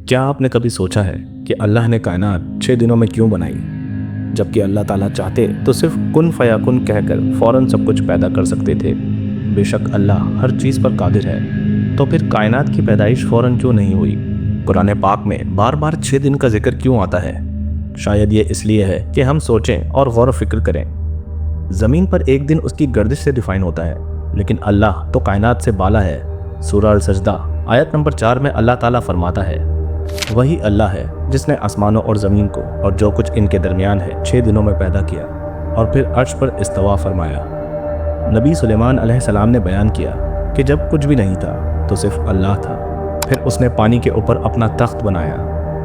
کیا آپ نے کبھی سوچا ہے کہ اللہ نے کائنات 6 دنوں میں کیوں بنائی، جبکہ اللہ تعالیٰ چاہتے تو صرف کن فیکن کہہ کر فوراً سب کچھ پیدا کر سکتے تھے۔ بے شک اللہ ہر چیز پر قادر ہے، تو پھر کائنات کی پیدائش فوراً کیوں نہیں ہوئی؟ قرآن پاک میں بار بار 6 دن کا ذکر کیوں آتا ہے؟ شاید یہ اس لیے ہے کہ ہم سوچیں اور غور و فکر کریں۔ زمین پر ایک دن اس کی گردش سے ڈیفائن ہوتا ہے، لیکن اللہ تو کائنات سے بالا ہے۔ سورہ السجدہ آیت نمبر 4 میں اللہ تعالیٰ فرماتا ہے، وہی اللہ ہے جس نے آسمانوں اور زمین کو اور جو کچھ ان کے درمیان ہے 6 دنوں میں پیدا کیا اور پھر عرش پر استوا فرمایا۔ نبی سلیمان علیہ السلام نے بیان کیا کہ جب کچھ بھی نہیں تھا تو صرف اللہ تھا، پھر اس نے پانی کے اوپر اپنا تخت بنایا،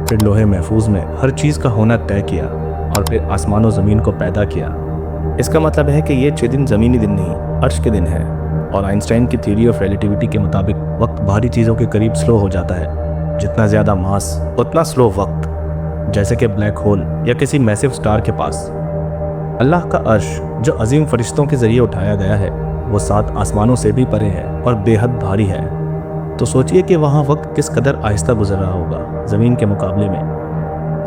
پھر لوح محفوظ میں ہر چیز کا ہونا طے کیا اور پھر آسمان و زمین کو پیدا کیا۔ اس کا مطلب ہے کہ یہ 6 دن زمینی دن نہیں، عرش کے دن ہے۔ اور آئنسٹائن کی تھیوری آف ریلیٹیوٹی کے مطابق وقت بھاری چیزوں کے قریب سلو ہو جاتا ہے، جتنا زیادہ ماس اتنا سلو وقت، جیسے کہ بلیک ہول یا کسی میسو سٹار کے پاس۔ اللہ کا عرش جو عظیم فرشتوں کے ذریعے اٹھایا گیا ہے، وہ 7 آسمانوں سے بھی پرے ہے اور بے حد بھاری ہے۔ تو سوچئے کہ وہاں وقت کس قدر آہستہ گزر رہا ہوگا زمین کے مقابلے میں۔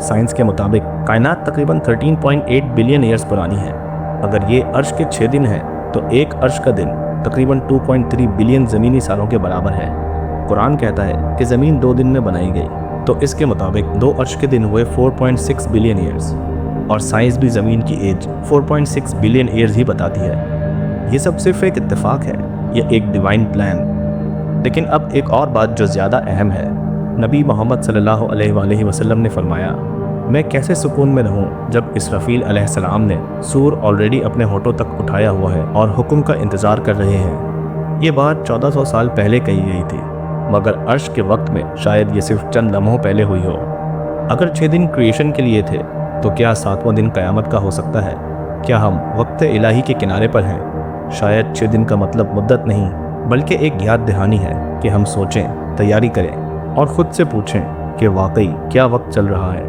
سائنس کے مطابق کائنات تقریباً 13.8 بلین ایئرز پرانی ہے۔ اگر یہ عرش کے 6 دن ہیں تو ایک عرش کا دن تقریباً 2.3 بلین زمینی سالوں کے برابر ہے۔ قرآن کہتا ہے کہ زمین 2 دن میں بنائی گئی، تو اس کے مطابق 2 عرش کے دن ہوئے 4.6 بلین ایئرز، اور سائنس بھی زمین کی ایج 4.6 بلین ایئرز ہی بتاتی ہے۔ یہ سب صرف ایک اتفاق ہے یا ایک ڈیوائن پلان؟ لیکن اب ایک اور بات جو زیادہ اہم ہے، نبی محمد صلی اللہ علیہ وآلہ وسلم نے فرمایا، میں کیسے سکون میں رہوں جب اسرافیل علیہ السلام نے سور آلریڈی اپنے ہونٹوں تک اٹھایا ہوا ہے اور حکم کا انتظار کر رہے ہیں۔ یہ بات 1400 سال پہلے کہی گئی تھی، مگر عرش کے وقت میں شاید یہ صرف چند لمحوں پہلے ہوئی ہو۔ اگر 6 دن کریشن کے لیے تھے تو کیا 7واں دن قیامت کا ہو سکتا ہے؟ کیا ہم وقت الہی کے کنارے پر ہیں؟ شاید 6 دن کا مطلب مدت نہیں، بلکہ ایک یاد دہانی ہے کہ ہم سوچیں، تیاری کریں اور خود سے پوچھیں کہ واقعی کیا وقت چل رہا ہے۔